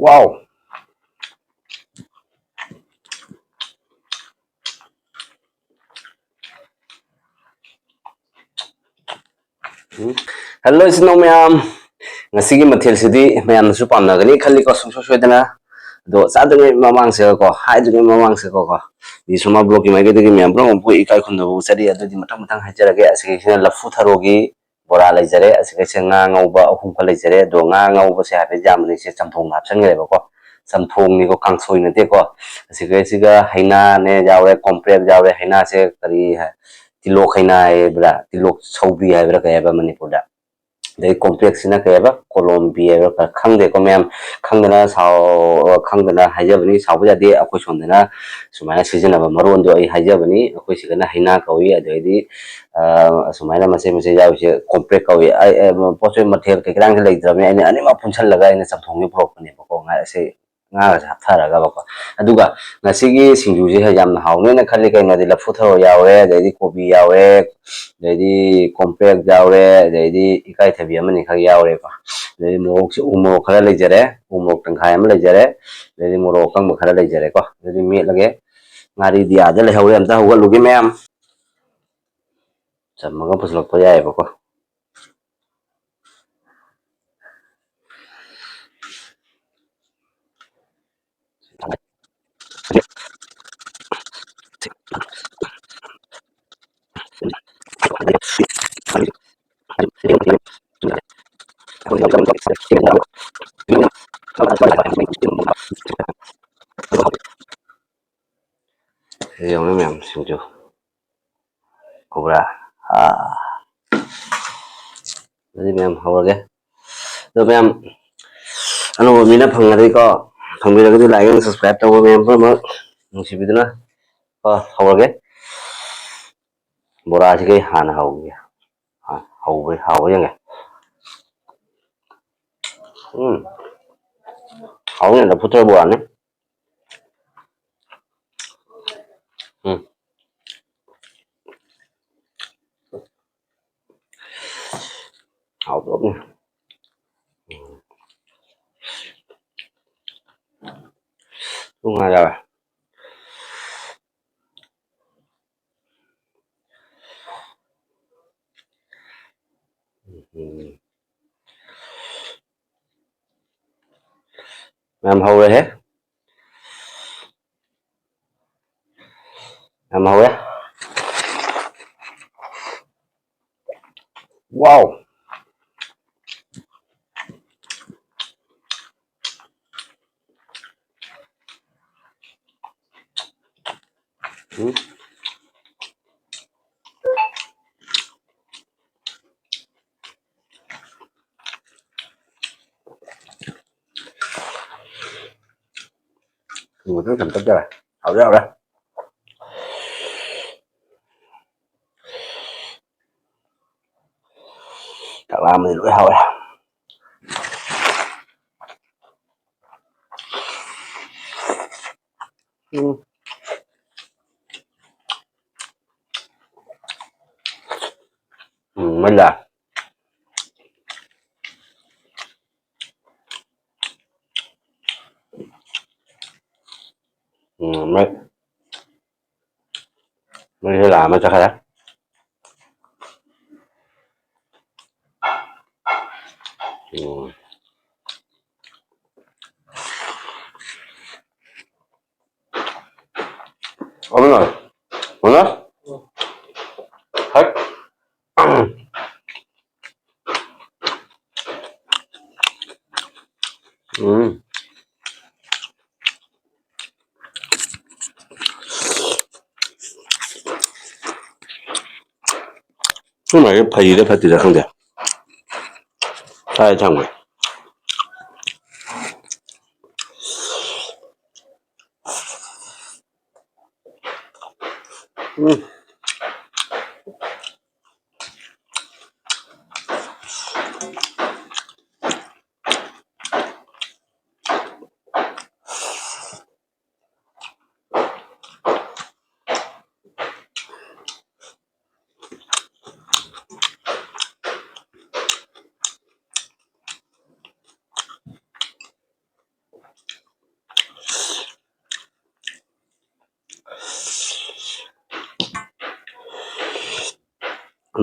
Wow. Hello इसिनो ma'am ngasi mathel sidi mayam su pamna gani khali ko su su dana do sa de mamang se ko hai de mamang se ko di suma block mai ge de myam bro bu ikai khun do sari adu di matang matang hajara ge asike sina lafu tharogi bora lai jare asike se nga ngauba ahum kha lai jare do nga ngauba se ha pe jam ni se chamthong hap sang ge ba ko chamthong ni ko kangsoi na te ko asike siga haina ne jawe comprep jawe haina se kari hai tilok haina hai bra tilok chaubi hai bra ka ba manipur da they complex ना कहबा Colombia का खंगदे को ma'am खंगना Sao खंगना हाइजबनी Sao जादे अखोय सोंदना सुमायना सिजनबा मरोन दो आई हाइजबनी अखोय सिगना हाइना कवि अदयदि सुमायना मसे मसे जावसे complex कवि पोचे मथेल के ग्रांग लेद्रमे अने अनेमा पुनसल लगा इन समथोंनि प्रोपने को ngai se nga ga thara ga ko aduga ngasigi singju je yam haune na khali kai ngadi la futho yawe dai kobi yawe dai compact yawe dai ikai thabi amani khag yawe ko dai morok se umo khala lejare umok tangkhai am lejare dai morok kang khala lejare ko dai me lage ngari dia da le hawe am ta huwa lugi mem chamaga puslok pa yae ko Yung mem singju kubra jadi mem hawage to mem anu mina phangari ko phangiragadi like and subscribe to mem पर म नुसिबिदना ko hawage bora sike hana hawge ha hawbe hawe yange hawe na putra bora ne haw tốt ne tung ra rồi mem hawe he mem hawe wow người cứ cầm tất ra hawre hawre các làm thì đuổi hawre mới là mới mới làm mới cho khai thác đúng rồi đúng đó hết cái này cái phì đó phải từ ra không được sai xong rồi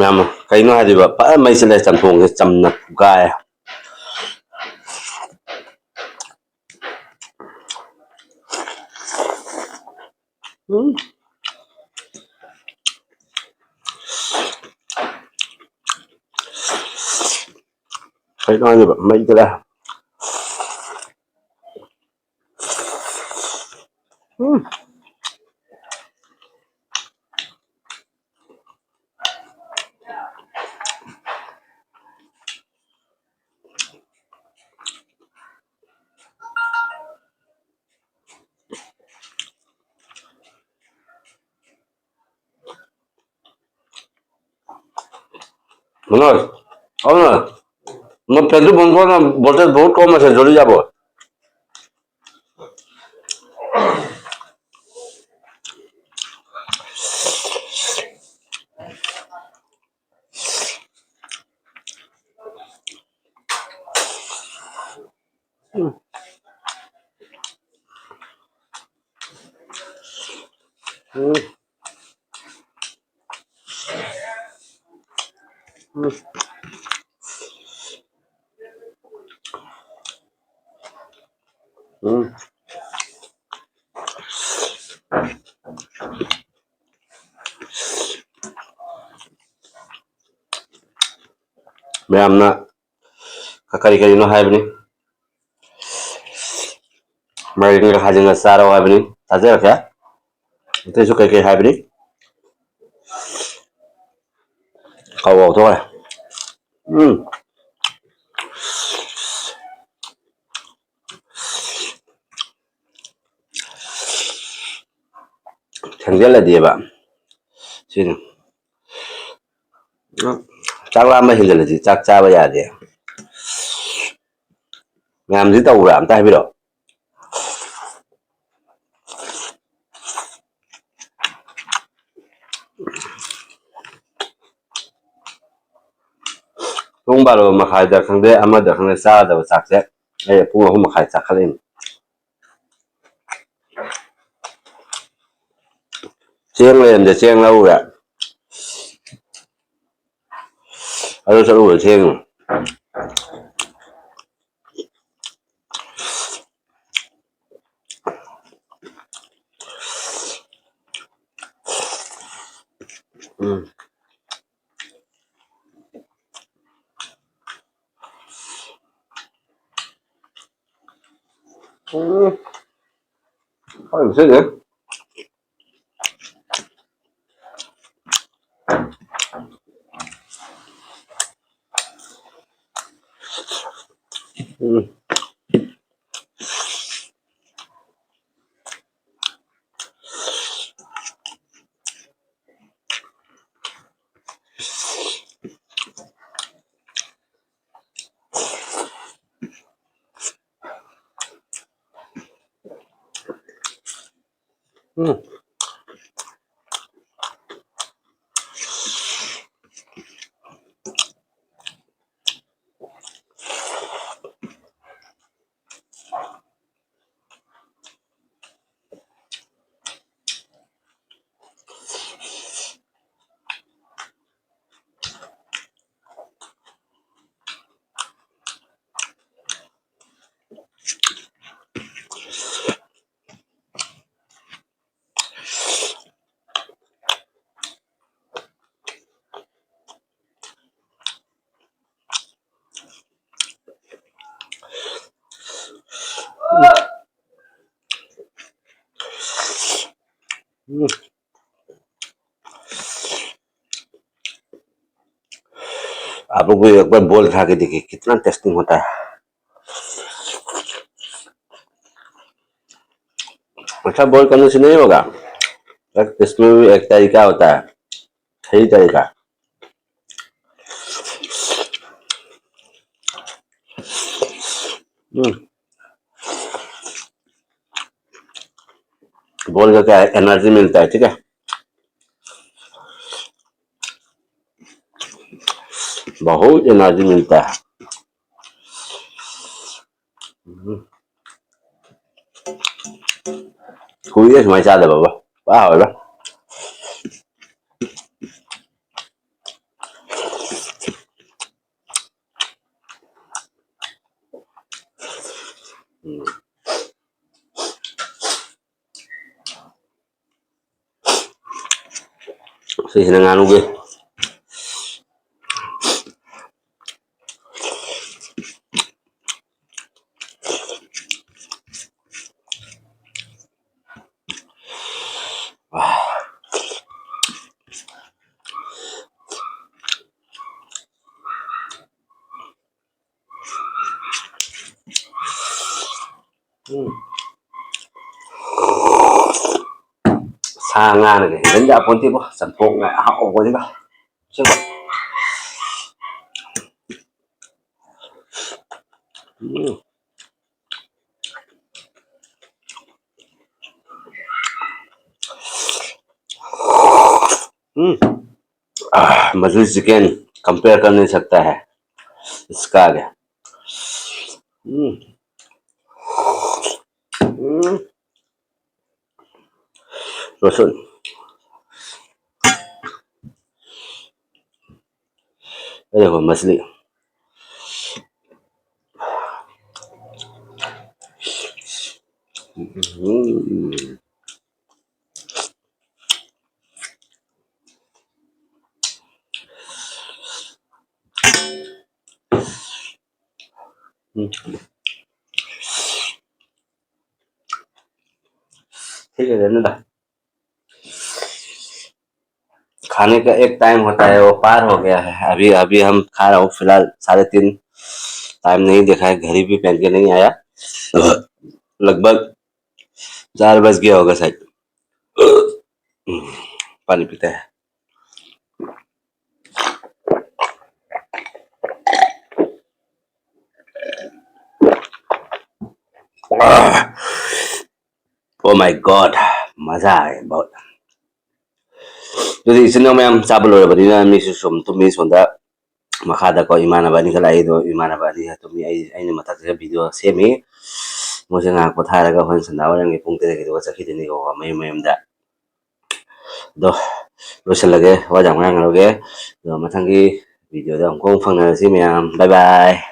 ma'am कहीं है मई से चमथों से चमन गाय कहीं मई से मनोज अब ना मैं petrol pump ना वोल्टेज बहुत कम है जल्दी जाबो मैम ना करी करी नो है बनी मरीन का हाजिर सारा है बनी ताजे रखा ते जो कई है बनी खाओ तो है ठंडे दिए बा सिन चाक लाम हिंजल जी चाक चाबा यादे मैम जी तौरा अमता है पुंग बारो मखाई दा खंदे अमा दा खंदे चादब चाकसे पुंग अहुम मखाई चाखलेन चेंग लेन चेंग लौरा अदो चलू चेंग Thôi xíu nữa आप लोग एक बार बोल खा के देखिए कितना टेस्टिंग होता है अच्छा बोल करने से नहीं होगा इसमें भी एक तरीका होता है सही तरीका बोल का क्या है एनर्जी मिलता है ठीक है बहुत एनर्जी मिलता है हुई है समय चाहते बाबा वाह बाबा Sisina nganuge. Sa nga này đánh giá bốn tiếp sản phụ ngại hậu của đi ba chứ मछली चिकन कंपेयर कर नहीं सकता है इसका आगे लहसुन ये देखो मछली ठीक है रहने दा खाने का एक टाइम होता है वो पार हो गया है अभी अभी हम खा रहा हूँ फिलहाल 3:30 टाइम नहीं देखा है घड़ी भी पहन के नहीं आया लगभग 4 बज गया होगा शायद पानी पीते हैं ओ माय गॉड मजा आए बहुत jadi isin naman yung sabalo ba din na miso sum to mi sonda makada ko imana ba ni kala ido imana ba ni to mi ay ni mata sa video semi mo sa nga ko thara ga hon sa wala ngi pung tere ko sa kiti ni ko may da do lo sa lage wa jang nga loge do matangi video da ko phang na si mi bye bye